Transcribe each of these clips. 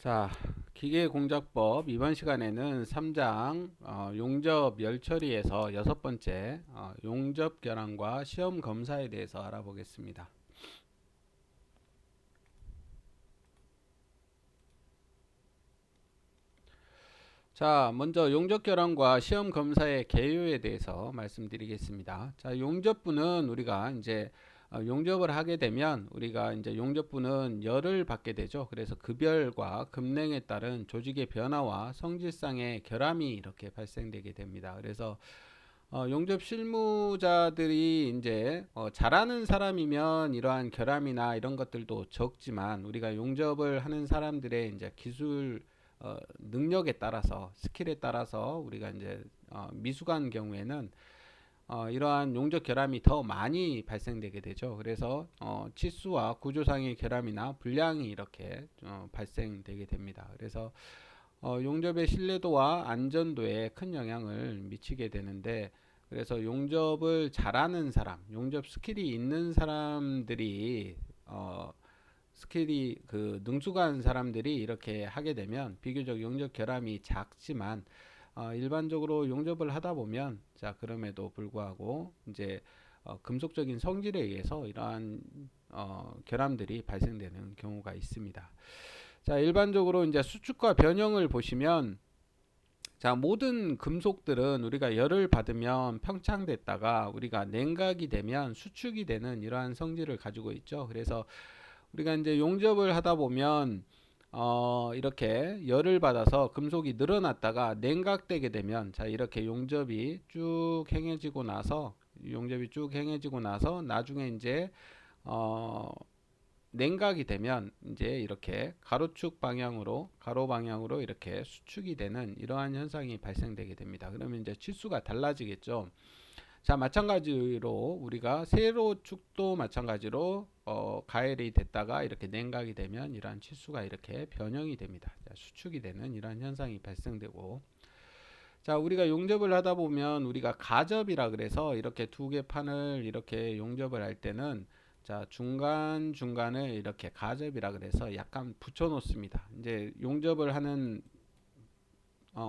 자, 기계공작법 이번 시간에는 3장 용접 열처리에서 여섯 번째 용접 결함과 시험 검사에 대해서 알아보겠습니다. 자, 먼저 용접 결함과 시험 검사의 개요에 대해서 말씀드리겠습니다. 자, 용접부는 우리가 이제 용접을 하게 되면 우리가 이제 용접부는 열을 받게 되죠. 그래서 급열과 급냉에 따른 조직의 변화와 성질상의 결함이 이렇게 발생되게 됩니다. 그래서 용접 실무자들이 이제 잘하는 사람이면 이러한 결함이나 이런 것들도 적지만 우리가 용접을 하는 사람들의 이제 기술 능력에 따라서 스킬에 따라서 우리가 이제 미숙한 경우에는 이러한 용접 결함이 더 많이 발생되게 되죠. 그래서 치수와 구조상의 결함이나 불량이 이렇게 발생되게 됩니다. 그래서 용접의 신뢰도와 안전도에 큰 영향을 미치게 되는데, 그래서 용접을 잘하는 사람, 용접 스킬이 있는 사람들이 스킬이 능숙한 사람들이 이렇게 하게 되면 비교적 용접 결함이 작지만 일반적으로 용접을 하다 보면 자 그럼에도 불구하고 이제 금속적인 성질에 의해서 이러한 결함들이 발생되는 경우가 있습니다. 자, 일반적으로 이제 수축과 변형을 보시면 자, 모든 금속들은 우리가 열을 받으면 평창됐다가 우리가 냉각이 되면 수축이 되는 이러한 성질을 가지고 있죠. 그래서 우리가 이제 용접을 하다 보면 이렇게 열을 받아서 금속이 늘어났다가 냉각되게 되면 자 이렇게 용접이 쭉 행해지고 나서 나중에 이제 어, 냉각이 되면 이제 이렇게 가로 방향으로 이렇게 수축이 되는 이러한 현상이 발생되게 됩니다. 그러면 이제 치수가 달라지겠죠. 자, 마찬가지로 우리가 세로축도 마찬가지로 가열이 됐다가 이렇게 냉각이 되면 이러한 치수가 이렇게 변형이 됩니다. 자, 수축이 되는 이러한 현상이 발생되고, 자, 우리가 용접을 하다 보면 우리가 가접이라 그래서 이렇게 두 개 판을 이렇게 용접을 할 때는 자, 중간중간을 이렇게 가접이라 그래서 약간 붙여 놓습니다. 이제 용접을 하는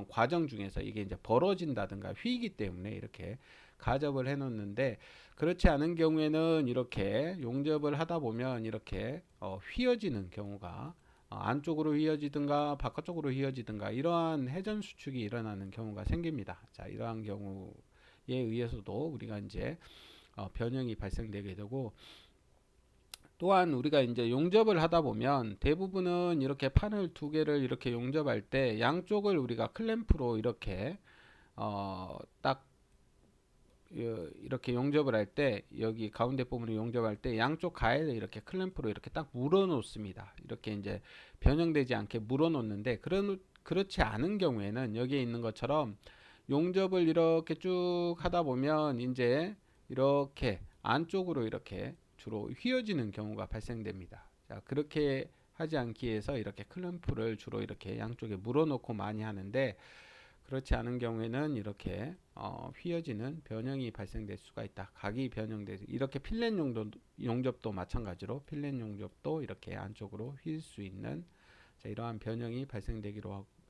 과정 중에서 이게 이제 벌어진다든가 휘기 때문에 이렇게 가접을 해 놓는데, 그렇지 않은 경우에는 이렇게 용접을 하다 보면 이렇게 휘어지는 경우가 안쪽으로 휘어지든가 바깥쪽으로 휘어지든가 이러한 회전 수축이 일어나는 경우가 생깁니다. 자, 이러한 경우에 의해서도 우리가 이제 변형이 발생되게 되고, 또한 우리가 이제 용접을 하다 보면 대부분은 이렇게 판을 두 개를 이렇게 용접할 때 양쪽을 우리가 클램프로 이렇게 딱 이렇게 용접을 할 때 여기 가운데 부분을 용접할 때 양쪽 가해를 이렇게 클램프로 이렇게 딱 물어 놓습니다. 이렇게 이제 변형되지 않게 물어 놓는데, 그렇지 않은 경우에는 여기에 있는 것처럼 용접을 이렇게 쭉 하다 보면 이제 이렇게 안쪽으로 이렇게 주로 휘어지는 경우가 발생됩니다. 자, 그렇게 하지 않기 위해서 이렇게 클램프를 주로 이렇게 양쪽에 물어 놓고 많이 하는데, 그렇지 않은 경우에는 이렇게 휘어지는 변형이 발생될 수가 있다. 각이 변형돼 이렇게 용접도 마찬가지로 필렛 용접도 이렇게 안쪽으로 휠 수 있는 자, 이러한 변형이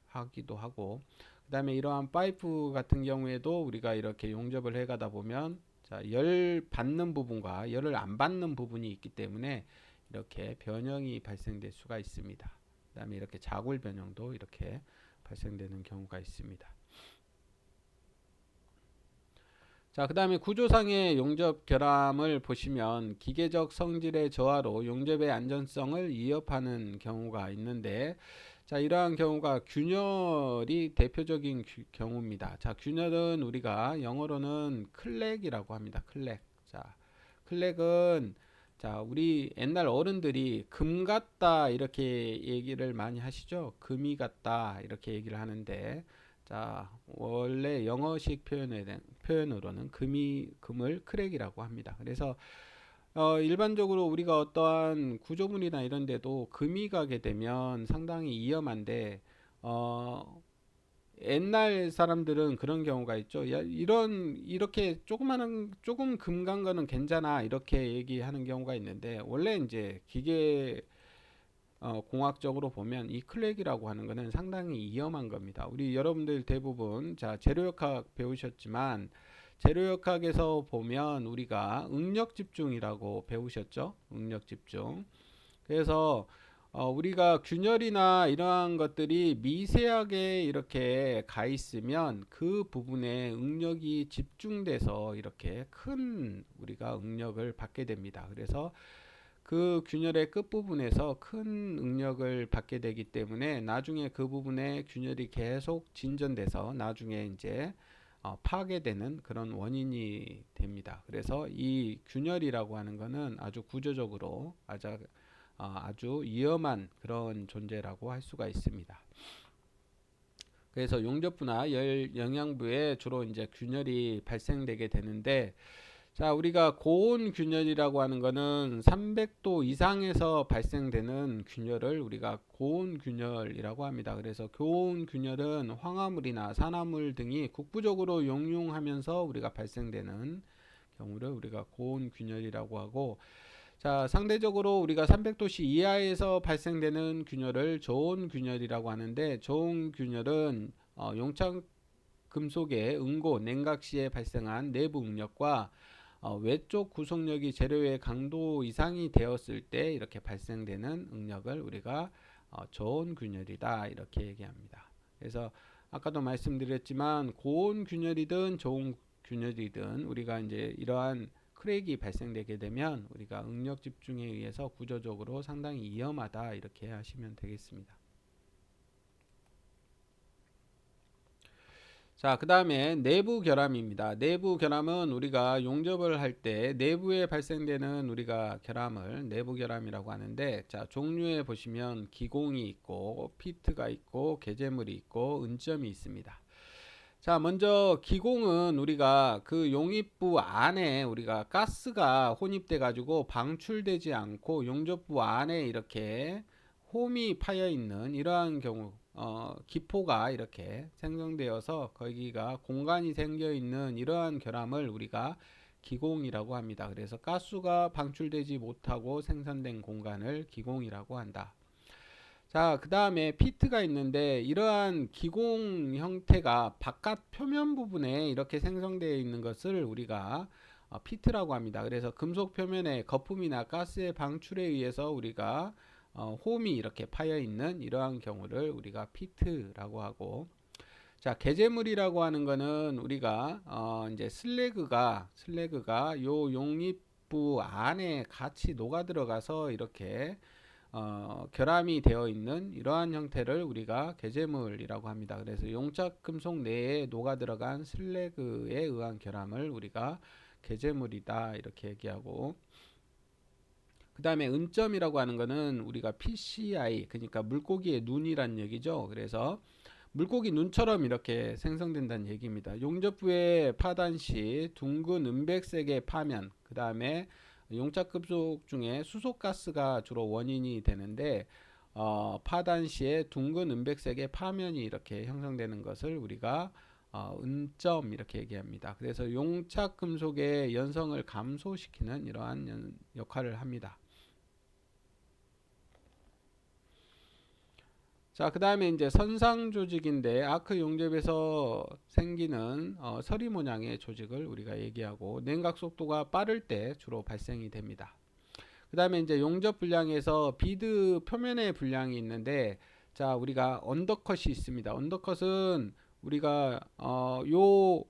하기도 하고, 그 다음에 이러한 파이프 같은 경우에도 우리가 이렇게 용접을 해가다 보면 자, 열 받는 부분과 열을 안 받는 부분이 있기 때문에 이렇게 변형이 발생될 수가 있습니다. 그 다음에 이렇게 자굴 변형도 이렇게 발생되는 경우가 있습니다. 자, 그 다음에 구조상의 용접 결함을 보시면 기계적 성질의 저하로 용접의 안전성을 위협하는 경우가 있는데, 자, 이러한 경우가 균열이 대표적인 경우입니다. 자, 균열은 우리가 영어로는 클렉이라고 합니다. 클렉. 자, 클렉은 자, 우리 옛날 어른들이 금 같다 이렇게 얘기를 많이 하시죠. 금이 같다 이렇게 얘기를 하는데, 자, 원래 영어식 표현으로는 금을 크랙이라고 합니다. 그래서 일반적으로 우리가 어떠한 구조물이나 이런 데도 금이 가게 되면 상당히 위험한데, 옛날 사람들은 그런 경우가 있죠. 야, 이렇게 조금 금 간 거는 괜찮아 이렇게 얘기하는 경우가 있는데, 원래 이제 공학적으로 보면 이 클랙이라고 하는 것은 상당히 위험한 겁니다. 우리 여러분들 대부분 자 재료역학 배우셨지만 재료역학에서 보면 우리가 응력 집중이라고 배우셨죠? 응력 집중. 그래서 우리가 균열이나 이러한 것들이 미세하게 이렇게 가 있으면 그 부분에 응력이 집중돼서 이렇게 큰 우리가 응력을 받게 됩니다. 그래서 그 균열의 끝부분에서 큰 응력을 받게 되기 때문에 나중에 그 부분에 균열이 계속 진전돼서 나중에 이제 파괴되는 그런 원인이 됩니다. 그래서 이 균열이라고 하는 것은 아주 구조적으로 아주 위험한 그런 존재라고 할 수가 있습니다. 그래서 용접부나 영양부에 주로 이제 균열이 발생되게 되는데, 자, 우리가 고온 균열이라고 하는 것은 300도 이상에서 발생되는 균열을 우리가 고온 균열이라고 합니다. 그래서 고온 균열은 황화물이나 산화물 등이 국부적으로 용융하면서 우리가 발생되는 경우를 우리가 고온 균열이라고 하고, 자, 상대적으로 우리가 300도씨 이하에서 발생되는 균열을 저온 균열이라고 하는데, 저온 균열은 용착 금속의 응고, 냉각 시에 발생한 내부 응력과 외쪽 구속력이 재료의 강도 이상이 되었을 때 이렇게 발생되는 응력을 우리가 저온 균열이다 이렇게 얘기합니다. 그래서 아까도 말씀드렸지만 고온 균열이든 저온 균열이든 우리가 이제 이러한 크랙이 발생되게 되면 우리가 응력 집중에 의해서 구조적으로 상당히 위험하다 이렇게 하시면 되겠습니다. 자, 그 다음에 내부 결함입니다. 내부 결함은 우리가 용접을 할 때 내부에 발생되는 우리가 결함을 내부 결함이라고 하는데, 자, 종류에 보시면 기공이 있고 피트가 있고 개재물이 있고 은점이 있습니다. 자, 먼저 기공은 우리가 그 용입부 안에 우리가 가스가 혼입돼 가지고 방출되지 않고 용접부 안에 이렇게 홈이 파여 있는 이러한 경우, 기포가 이렇게 생성되어서 거기가 공간이 생겨 있는 이러한 결함을 우리가 기공이라고 합니다. 그래서 가스가 방출되지 못하고 생산된 공간을 기공이라고 한다. 자, 그 다음에 피트가 있는데 이러한 기공 형태가 바깥 표면 부분에 이렇게 생성되어 있는 것을 우리가 피트라고 합니다. 그래서 금속 표면에 거품이나 가스의 방출에 의해서 우리가 홈이 이렇게 파여 있는 이러한 경우를 우리가 피트라고 하고, 자, 개재물이라고 하는 거는 우리가 이제 슬래그가 요 용입부 안에 같이 녹아 들어가서 이렇게 결함이 되어 있는 이러한 형태를 우리가 개재물이라고 합니다. 그래서 용착 금속 내에 녹아 들어간 슬래그에 의한 결함을 우리가 개재물이다 이렇게 얘기하고, 그 다음에 은점이라고 하는 거는 우리가 PCI, 그러니까 물고기의 눈이란 얘기죠. 그래서 물고기 눈처럼 이렇게 생성된다는 얘기입니다. 용접부의 파단 시 둥근 은백색의 파면, 그 다음에 용착금속 중에 수소가스가 주로 원인이 되는데, 파단 시에 둥근 은백색의 파면이 이렇게 형성되는 것을 우리가 은점 이렇게 얘기합니다. 그래서 용착금속의 연성을 감소시키는 이러한 역할을 합니다. 자, 그 다음에 이제 선상 조직인데 아크 용접에서 생기는 서리 모양의 조직을 우리가 얘기하고, 냉각 속도가 빠를 때 주로 발생이 됩니다. 그 다음에 이제 용접 분량에서 비드 표면의 분량이 있는데, 자, 우리가 언더컷이 있습니다. 언더컷은 우리가 요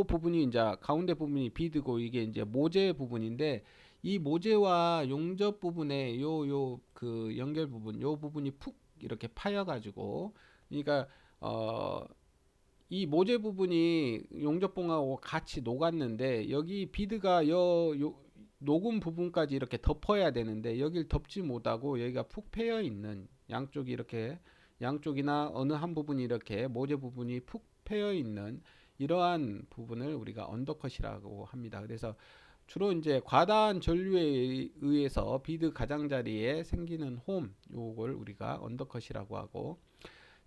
부분이 이제 가운데 부분이 비드고 이게 이제 모재 부분인데, 이 모재와 용접 부분의 요 그 연결 부분, 요 부분이 푹 이렇게 파여 가지고, 그러니까 이 모재 부분이 용접봉하고 같이 녹았는데 여기 비드가 요 녹은 부분까지 이렇게 덮어야 되는데 여길 덮지 못하고 여기가 푹 패여 있는, 양쪽이 이렇게 양쪽이나 어느 한 부분이 이렇게 모재 부분이 푹 패여 있는 이러한 부분을 우리가 언더컷이라고 합니다. 그래서 주로 이제 과다한 전류에 의해서 비드 가장자리에 생기는 홈, 요걸 우리가 언더컷이라고 하고,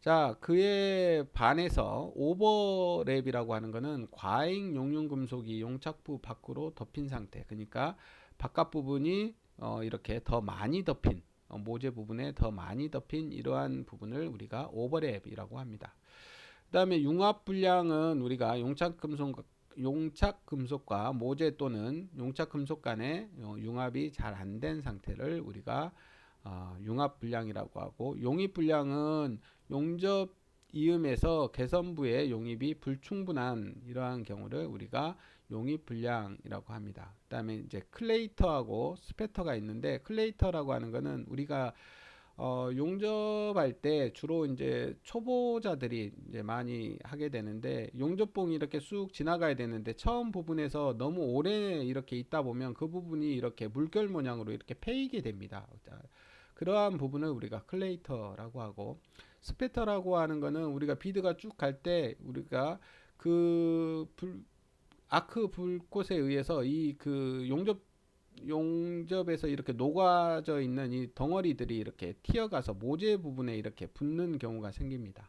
자, 그에 반해서 오버랩이라고 하는 것은 과잉 용융 금속이 용착부 밖으로 덮인 상태, 그러니까 바깥 부분이 이렇게 더 많이 덮인 모재 부분에 더 많이 덮인 이러한 부분을 우리가 오버랩이라고 합니다. 그 다음에 융합 불량은 우리가 용착금속과 모재 또는 용착금속 간의 융합이 잘 안 된 상태를 우리가 융합 불량이라고 하고, 용입 불량은 용접 이음에서 개선부의 용입이 불충분한 이러한 경우를 우리가 용입 불량이라고 합니다. 그 다음에 이제 클레이터하고 스패터가 있는데, 클레이터라고 하는 거는 우리가 용접할 때 주로 이제 초보자들이 이제 많이 하게 되는데, 용접봉이 이렇게 쑥 지나가야 되는데 처음 부분에서 너무 오래 이렇게 있다 보면 그 부분이 이렇게 물결 모양으로 이렇게 패이게 됩니다. 그러한 부분을 우리가 클레이터라고 하고, 스패터라고 하는 거는 우리가 비드가 쭉 갈 때 우리가 그 아크 불꽃에 의해서 이 그 용접에서 이렇게 녹아져 있는 이 덩어리들이 이렇게 튀어가서 모재 부분에 이렇게 붙는 경우가 생깁니다.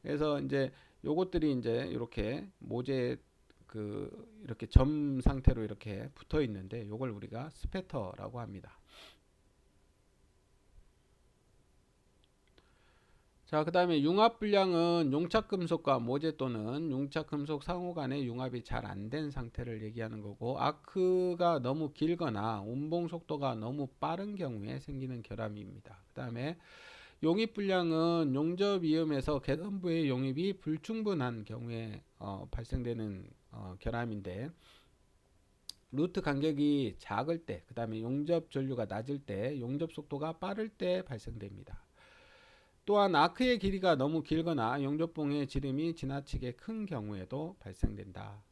그래서 이제 요것들이 이제 이렇게 모재 이렇게 점 상태로 이렇게 붙어 있는데, 요걸 우리가 스패터라고 합니다. 자, 그 다음에 융합불량은 용착금속과 모재 또는 용착금속 상호 간의 융합이 잘 안 된 상태를 얘기하는 거고, 아크가 너무 길거나 운봉 속도가 너무 빠른 경우에 생기는 결함입니다. 그 다음에 용입불량은 용접 이음에서 개선부의 용입이 불충분한 경우에 발생되는 결함인데, 루트 간격이 작을 때, 그 다음에 용접 전류가 낮을 때, 용접 속도가 빠를 때 발생됩니다. 또한 아크의 길이가 너무 길거나 용접봉의 지름이 지나치게 큰 경우에도 발생된다.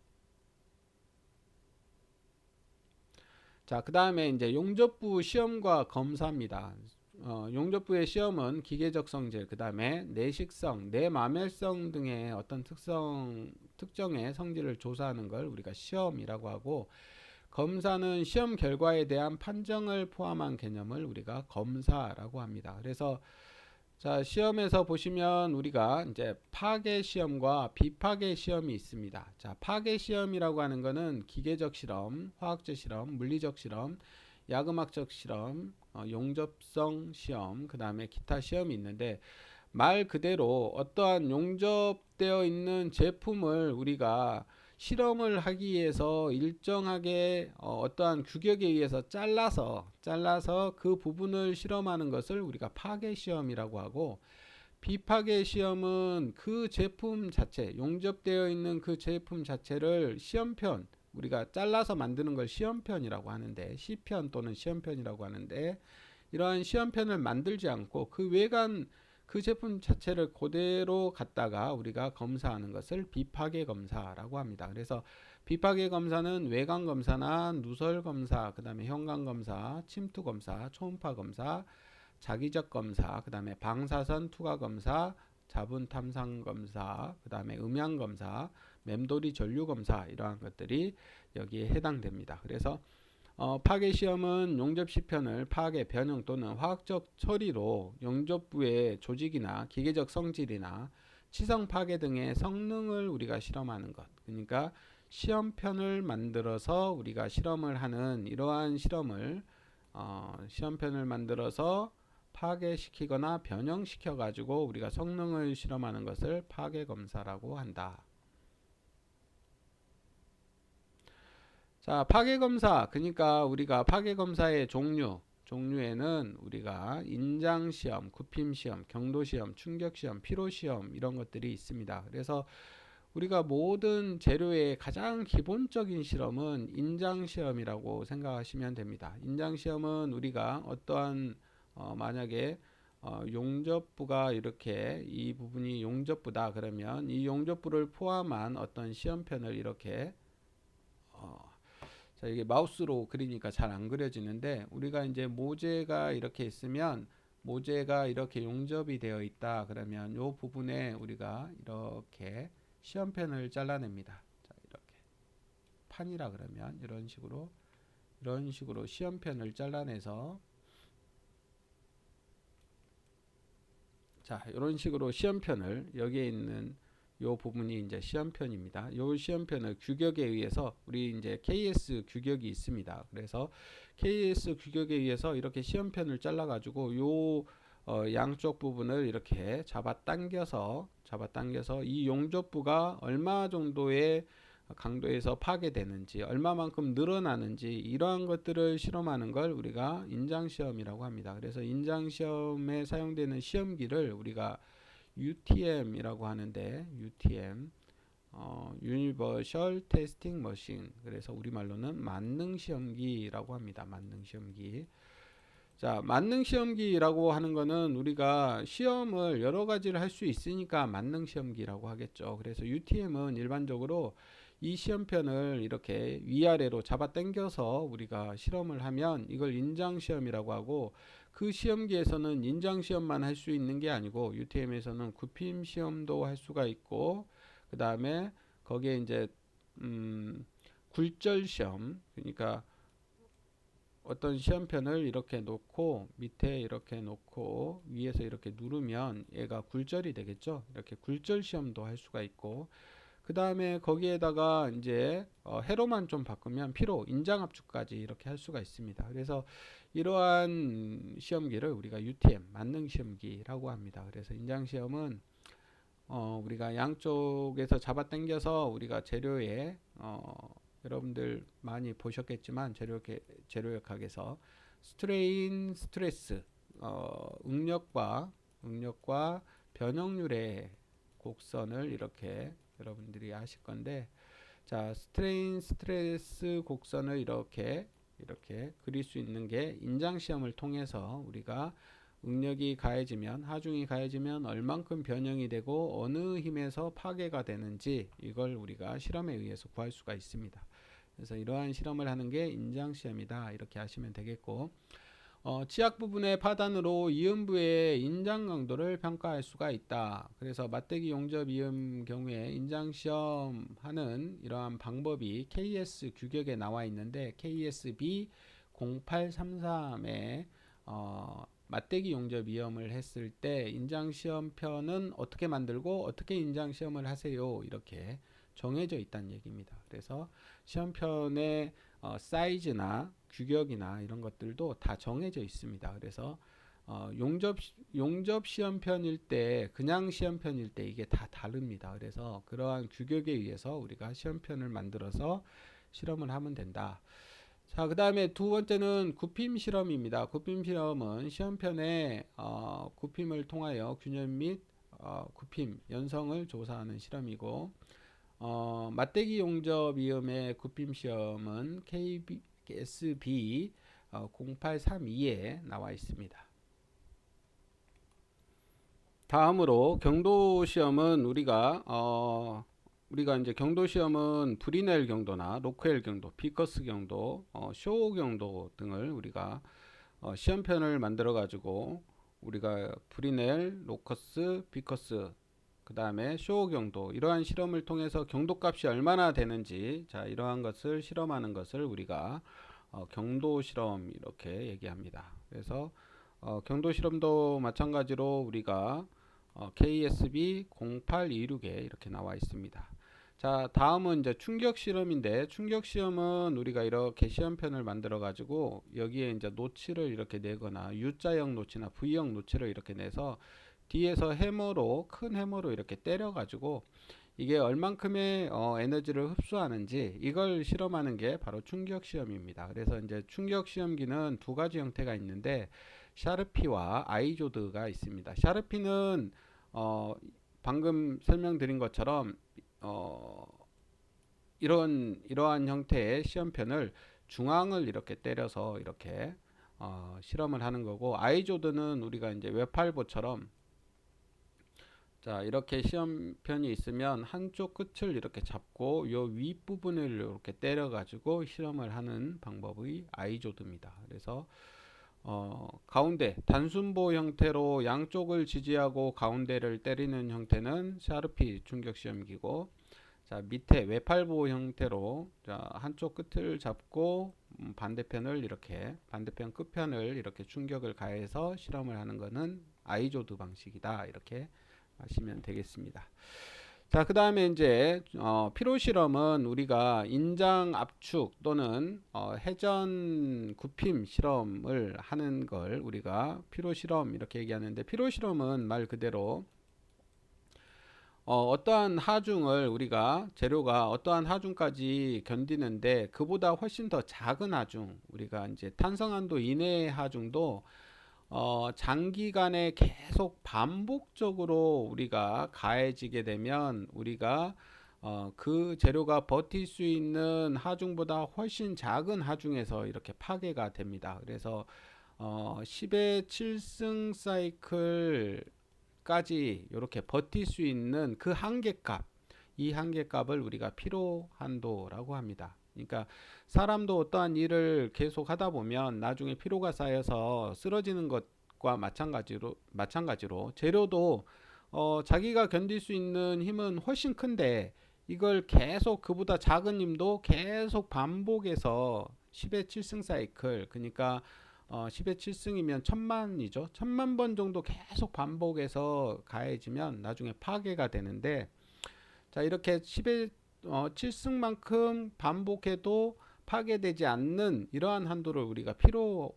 자, 그 다음에 이제 용접부 시험과 검사입니다. 용접부의 시험은 기계적 성질, 그 다음에 내식성, 내마멸성 등의 어떤 특정의 성질을 조사하는 걸 우리가 시험이라고 하고, 검사는 시험 결과에 대한 판정을 포함한 개념을 우리가 검사라고 합니다. 그래서 자, 시험에서 보시면 우리가 이제 파괴 시험과 비파괴 시험이 있습니다. 자, 파괴 시험이라고 하는 거는 기계적 실험, 화학적 실험, 물리적 실험, 야금학적 실험, 용접성 시험, 그 다음에 기타 시험이 있는데, 말 그대로 어떠한 용접되어 있는 제품을 우리가 실험을 하기 위해서 일정하게 어떠한 규격에 의해서 잘라서 그 부분을 실험하는 것을 우리가 파괴 시험이라고 하고, 비파괴 시험은 그 제품 자체, 용접되어 있는 그 제품 자체를 시험편, 우리가 잘라서 만드는 걸 시험편이라고 하는데, 시편 또는 시험편이라고 하는데, 이러한 시험편을 만들지 않고 그 외관, 그 제품 자체를 그대로 갖다가 우리가 검사하는 것을 비파괴 검사라고 합니다. 그래서 비파괴 검사는 외관 검사나 누설 검사, 그 다음에 현관 검사, 침투 검사, 초음파 검사, 자기적 검사, 그 다음에 방사선 투과 검사, 자분 탐상 검사, 그 다음에 음향 검사, 맴돌이 전류 검사, 이러한 것들이 여기에 해당됩니다. 그래서 파괴 시험은 용접 시편을 파괴, 변형 또는 화학적 처리로 용접부의 조직이나 기계적 성질이나 치성 파괴 등의 성능을 우리가 실험하는 것. 그러니까 시험편을 만들어서 우리가 실험을 하는 이러한 시험편을 만들어서 파괴시키거나 변형시켜 가지고 우리가 성능을 실험하는 것을 파괴 검사라고 한다. 자, 파괴검사. 그러니까 우리가 파괴검사의 종류에는 우리가 인장시험, 굽힘시험, 경도시험, 충격시험, 피로시험 이런 것들이 있습니다. 그래서 우리가 모든 재료의 가장 기본적인 실험은 인장시험이라고 생각하시면 됩니다. 인장시험은 우리가 어떠한 만약에 용접부가 이렇게 이 부분이 용접부다 그러면 이 용접부를 포함한 어떤 시험편을 이렇게 자, 이게 마우스로 그리니까 잘 안 그려지는데, 우리가 이제 모재가 이렇게 있으면 모재가 이렇게 용접이 되어 있다 그러면 요 부분에 우리가 이렇게 시험편을 잘라냅니다. 자, 이렇게 판이라 그러면 이런 식으로 시험편을 잘라내서, 자, 이런 식으로 시험편을 여기에 있는 요 부분이 이제 시험편입니다. 요 시험편을 규격에 의해서 우리 이제 KS 규격이 있습니다. 그래서 KS 규격에 의해서 이렇게 시험편을 잘라 가지고 요 양쪽 부분을 이렇게 잡아당겨서 이 용접부가 얼마 정도의 강도에서 파괴되는지, 얼마만큼 늘어나는지, 이러한 것들을 실험하는 걸 우리가 인장시험이라고 합니다. 그래서 인장시험에 사용되는 시험기를 우리가 UTM이라고 하는데, UTM Universal Testing Machine, 그래서 우리말로는 만능시험기라고 합니다. 만능시험기. 자, 만능시험기라고 하는 거는 우리가 시험을 여러 가지를 할 수 있으니까 만능시험기라고 하겠죠. 그래서 UTM은 일반적으로 이 시험편을 이렇게 위아래로 잡아 당겨서 우리가 실험을 하면 이걸 인장시험이라고 하고, 그 시험기에서는 인장시험만 할 수 있는 게 아니고 UTM에서는 굽힘시험도 할 수가 있고, 그 다음에 거기에 이제 굴절시험, 그러니까 어떤 시험편을 이렇게 놓고 밑에 이렇게 놓고 위에서 이렇게 누르면 얘가 굴절이 되겠죠. 이렇게 굴절 시험도 할 수가 있고, 그 다음에 거기에다가 이제 회로만 좀 바꾸면 피로, 인장 압축까지 이렇게 할 수가 있습니다. 그래서 이러한 시험기를 우리가 UTM, 만능 시험기라고 합니다. 그래서 인장 시험은 우리가 양쪽에서 잡아 당겨서 우리가 재료에 여러분들 많이 보셨겠지만 재료역학에서 스트레인, 스트레스, 응력과 변형률의 곡선을 이렇게 여러분들이 아실 건데, 자, 스트레인, 스트레스 곡선을 이렇게 그릴 수 있는 게 인장 시험을 통해서 우리가 응력이 가해지면, 하중이 가해지면 얼만큼 변형이 되고 어느 힘에서 파괴가 되는지, 이걸 우리가 실험에 의해서 구할 수가 있습니다. 그래서 이러한 실험을 하는 게 인장 시험이다, 이렇게 하시면 되겠고, 치약 부분의 파단으로 이음부의 인장 강도를 평가할 수가 있다. 그래서 맞대기 용접 이음 경우에 인장 시험 하는 이러한 방법이 KS 규격에 나와 있는데, KSB 0833에 맞대기 용접 이음을 했을 때 인장 시험편은 어떻게 만들고 어떻게 인장 시험을 하세요, 이렇게 정해져 있다는 얘기입니다. 그래서 시험편의 사이즈나 규격이나 이런 것들도 다 정해져 있습니다. 그래서 용접 시험편일 때, 그냥 시험편일 때 이게 다 다릅니다. 그래서 그러한 규격에 의해서 우리가 시험편을 만들어서 실험을 하면 된다. 자, 그 다음에 두 번째는 굽힘 실험입니다. 굽힘 실험은 시험편에 굽힘을 통하여 균열 및 굽힘 연성을 조사하는 실험이고, 맞대기 용접 이음의 굽힘 시험은 KSB 0832에 나와 있습니다. 다음으로 경도 시험은 우리가 이제 경도 시험은 브리넬 경도나 로크웰 경도, 비커스 경도, 쇼 경도 등을 우리가 시험편을 만들어 가지고 우리가 브리넬, 로커스, 비커스, 그 다음에 쇼 경도, 이러한 실험을 통해서 경도 값이 얼마나 되는지, 자, 이러한 것을 실험하는 것을 우리가 경도 실험 이렇게 얘기합니다. 그래서 경도 실험도 마찬가지로 우리가 KSB 0826에 이렇게 나와 있습니다. 자, 다음은 이제 충격 실험인데, 충격 실험은 우리가 이렇게 시험편을 만들어 가지고 여기에 이제 노치를 이렇게 내거나 U자형 노치나 V형 노치를 이렇게 내서 뒤에서 해머로, 큰 해머로 이렇게 때려 가지고 이게 얼만큼의 에너지를 흡수하는지, 이걸 실험하는 게 바로 충격 시험입니다. 그래서 이제 충격 시험기는 두 가지 형태가 있는데, 샤르피와 아이조드가 있습니다. 샤르피는 방금 설명드린 것처럼 이러한 형태의 시험편을 중앙을 이렇게 때려서 이렇게 실험을 하는 거고, 아이조드는 우리가 이제 외팔보처럼, 자, 이렇게 시험편이 있으면 한쪽 끝을 이렇게 잡고 요 윗부분을 이렇게 때려 가지고 실험을 하는 방법이 아이조드입니다. 그래서 가운데 단순보 형태로 양쪽을 지지하고 가운데를 때리는 형태는 샤르피 충격 시험기고, 자, 밑에 외팔보 형태로, 자, 한쪽 끝을 잡고 반대편을 이렇게, 반대편 끝편을 이렇게 충격을 가해서 실험을 하는 것은 아이조드 방식이다, 이렇게 하시면 되겠습니다. 자, 그 다음에 이제 피로 실험은 우리가 인장 압축 또는 회전 굽힘 실험을 하는 걸 우리가 피로 실험 이렇게 얘기하는데, 피로 실험은 말 그대로 어떠한 하중을 우리가 재료가 어떠한 하중까지 견디는데 그보다 훨씬 더 작은 하중, 우리가 이제 탄성한도 이내의 하중도 장기간에 계속 반복적으로 우리가 가해지게 되면 우리가 그 재료가 버틸 수 있는 하중보다 훨씬 작은 하중에서 이렇게 파괴가 됩니다. 그래서 10의 7승 사이클까지 이렇게 버틸 수 있는 그 한계값, 이 한계값을 우리가 피로 한도라고 합니다. 그러니까 사람도 어떠한 일을 계속 하다 보면 나중에 피로가 쌓여서 쓰러지는 것과 마찬가지로 재료도 자기가 견딜 수 있는 힘은 훨씬 큰데 이걸 계속 그보다 작은 힘도 계속 반복해서 10의 7승 사이클, 그러니까 10의 7승이면 1000만이죠. 1000만 번 정도 계속 반복해서 가해지면 나중에 파괴가 되는데, 자, 이렇게 10의 7승만큼 반복해도 파괴되지 않는 이러한 한도를 우리가 피로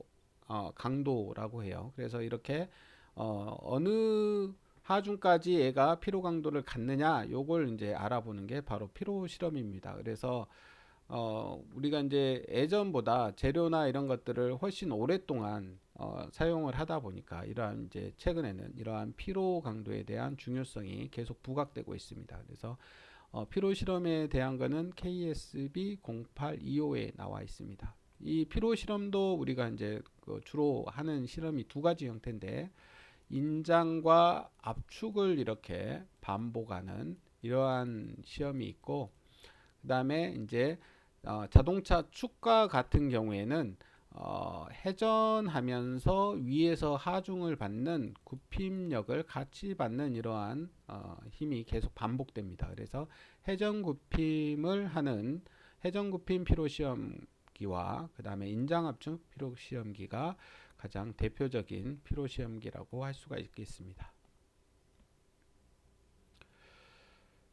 강도라고 해요. 그래서 이렇게 어느 하중까지 얘가 피로 강도를 갖느냐, 요걸 이제 알아보는 게 바로 피로 실험입니다. 그래서 우리가 이제 예전보다 재료나 이런 것들을 훨씬 오랫동안 사용을 하다 보니까 이러한 이제 최근에는 이러한 피로 강도에 대한 중요성이 계속 부각되고 있습니다. 그래서 피로 실험에 대한 거는 KSB 0825에 나와 있습니다. 이 피로 실험도 우리가 이제 주로 하는 실험이 두 가지 형태인데, 인장과 압축을 이렇게 반복하는 이러한 시험이 있고, 그 다음에 이제 자동차 축과 같은 경우에는 회전하면서 위에서 하중을 받는 굽힘력을 같이 받는 이러한 힘이 계속 반복됩니다. 그래서 회전 굽힘을 하는 회전 굽힘 피로 시험기와 그 다음에 인장 압축 피로 시험기가 가장 대표적인 피로 시험기라고 할 수가 있겠습니다.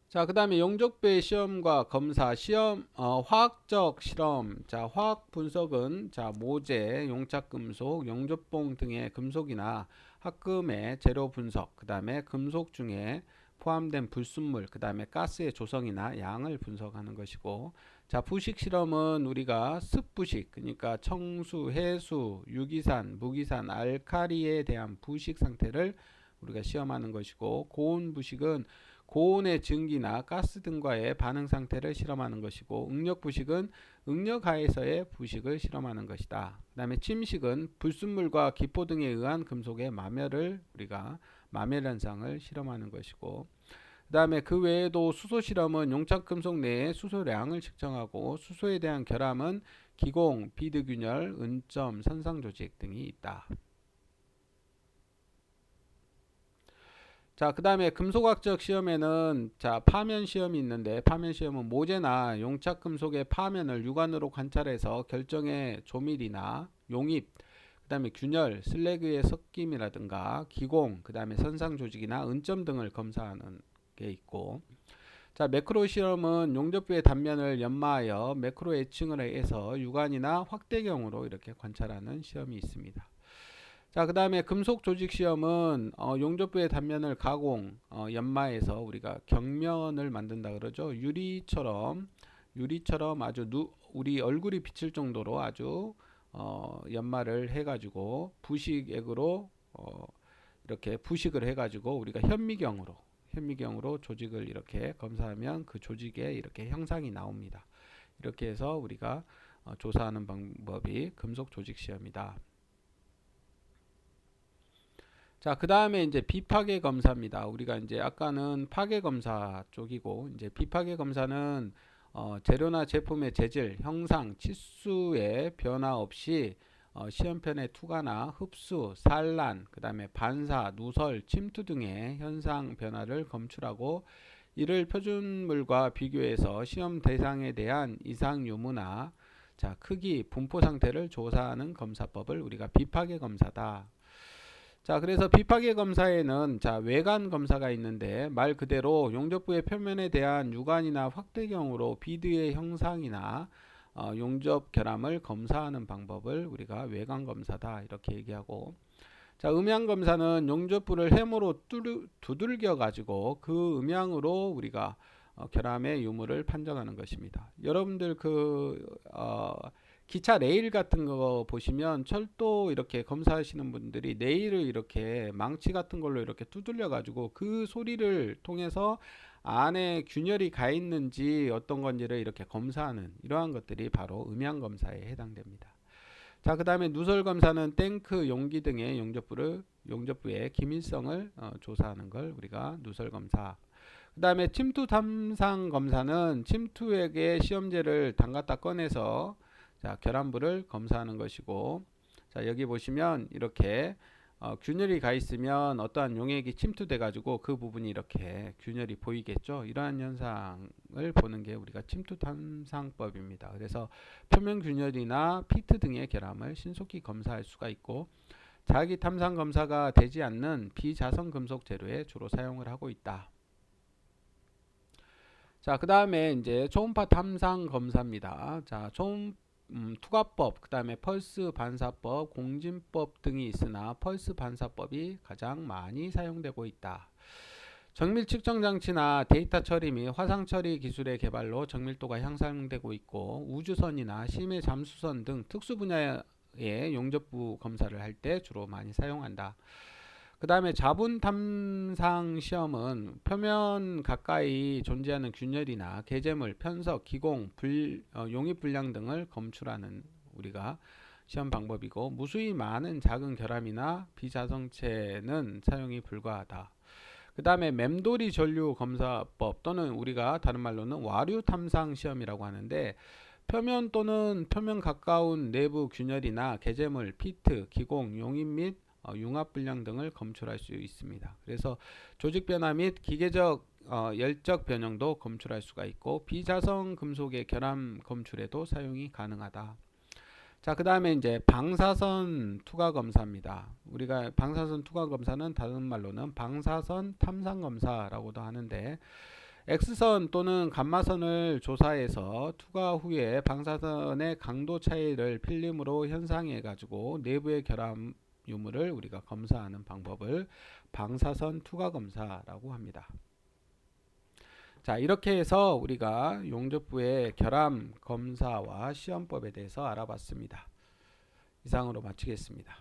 자, 그 다음에 용접배 시험과 검사 시험, 화학적 실험. 자, 화학 분석은 자, 모재, 용착금속, 용접봉 등의 금속이나 합금의 재료 분석, 그 다음에 금속 중에 포함된 불순물, 그 다음에 가스의 조성이나 양을 분석하는 것이고, 자, 부식 실험은 우리가 습부식, 그러니까 청수, 해수, 유기산, 무기산, 알카리에 대한 부식 상태를 우리가 시험하는 것이고, 고온 부식은 고온의 증기나 가스 등과의 반응 상태를 실험하는 것이고, 응력 부식은 응력 하에서의 부식을 실험하는 것이다. 그 다음에 침식은 불순물과 기포 등에 의한 금속의 마멸을 우리가 마멸 현상을 실험하는 것이고, 그 다음에 그 외에도 수소 실험은 용착 금속 내의 수소량을 측정하고, 수소에 대한 결함은 기공, 비드균열, 은점, 선상 조직 등이 있다. 자, 그 다음에 금속학적 시험에는 자, 파면 시험이 있는데, 파면 시험은 모재나 용착 금속의 파면을 육안으로 관찰해서 결정의 조밀이나 용입, 그 다음에 균열, 슬래그의 섞임이라든가 기공, 그 다음에 선상 조직이나 은점 등을 검사하는 게 있고, 자, 매크로 시험은 용접부의 단면을 연마하여 매크로 애칭을 해서 육안이나 확대경으로 이렇게 관찰하는 시험이 있습니다. 자, 그 다음에 금속 조직 시험은 용접부의 단면을 가공, 연마해서 우리가 경면을 만든다 그러죠. 유리처럼 아주 우리 얼굴이 비칠 정도로 아주 연마를 해가지고 부식액으로 이렇게 부식을 해가지고 우리가 현미경으로 조직을 이렇게 검사하면 그 조직에 이렇게 형상이 나옵니다. 이렇게 해서 우리가 조사하는 방법이 금속 조직 시험이다. 자, 그 다음에 이제 비파괴 검사입니다. 우리가 이제 아까는 파괴 검사 쪽이고, 이제 비파괴 검사는 재료나 제품의 재질, 형상, 치수의 변화 없이 시험편의 투과나 흡수, 산란, 그 다음에 반사, 누설, 침투 등의 현상 변화를 검출하고, 이를 표준물과 비교해서 시험 대상에 대한 이상 유무나 자, 크기, 분포 상태를 조사하는 검사법을 우리가 비파괴 검사다. 자, 그래서 비파괴 검사에는 자, 외관 검사가 있는데 말 그대로 용접부의 표면에 대한 유관이나 확대경으로 비드의 형상이나 용접 결함을 검사하는 방법을 우리가 외관 검사다 이렇게 얘기하고, 자, 음향 검사는 용접부를 해모로 두들겨 가지고 그 음향으로 우리가 결함의 유무를 판정하는 것입니다. 여러분들 기차 레일 같은 거 보시면 철도 이렇게 검사하시는 분들이 레일을 이렇게 망치 같은 걸로 이렇게 두들려 가지고 그 소리를 통해서 안에 균열이 가 있는지 어떤 건지를 이렇게 검사하는 이러한 것들이 바로 음향 검사에 해당됩니다. 자, 그 다음에 누설 검사는 탱크, 용기 등의 용접부의 기밀성을 조사하는 걸 우리가 누설 검사. 그 다음에 침투 탐상 검사는 침투액에 시험제를 담갔다 꺼내서 자, 결함부를 검사하는 것이고, 자, 여기 보시면 이렇게 균열이 가 있으면 어떠한 용액이 침투돼 가지고 그 부분이 이렇게 균열이 보이겠죠. 이러한 현상을 보는 게 우리가 침투 탐상법입니다. 그래서 표면 균열이나 피트 등의 결함을 신속히 검사할 수가 있고, 자기 탐상 검사가 되지 않는 비자성 금속 재료에 주로 사용을 하고 있다. 자, 그 다음에 이제 초음파 탐상 검사입니다. 자, 투과법, 그 다음에 펄스 반사법, 공진법 등이 있으나 펄스 반사법이 가장 많이 사용되고 있다. 정밀 측정 장치나 데이터 처리 및 화상 처리 기술의 개발로 정밀도가 향상되고 있고, 우주선이나 심해 잠수선 등 특수 분야의 용접부 검사를 할 때 주로 많이 사용한다. 그 다음에 자분 탐상 시험은 표면 가까이 존재하는 균열이나 개재물, 편석, 기공, 용입 불량 등을 검출하는 우리가 시험 방법이고, 무수히 많은 작은 결함이나 비자성체는 사용이 불가하다. 그 다음에 맴돌이 전류 검사법 또는 우리가 다른 말로는 와류 탐상 시험이라고 하는데, 표면 또는 표면 가까운 내부 균열이나 개재물, 피트, 기공, 용입 및 융합 불량 등을 검출할 수 있습니다. 그래서 조직 변화 및 기계적 열적 변형도 검출할 수가 있고, 비자성 금속의 결함 검출에도 사용이 가능하다. 자, 그 다음에 이제 방사선 투과 검사입니다. 우리가 방사선 투과 검사는 다른 말로는 방사선 탐상 검사라고도 하는데, X선 또는 감마선을 조사해서 투과 후에 방사선의 강도 차이를 필름으로 현상해 가지고 내부의 결함 유무를 우리가 검사하는 방법을 방사선 투과 검사라고 합니다. 자, 이렇게 해서 우리가 용접부의 결함 검사와 시험법에 대해서 알아봤습니다. 이상으로 마치겠습니다.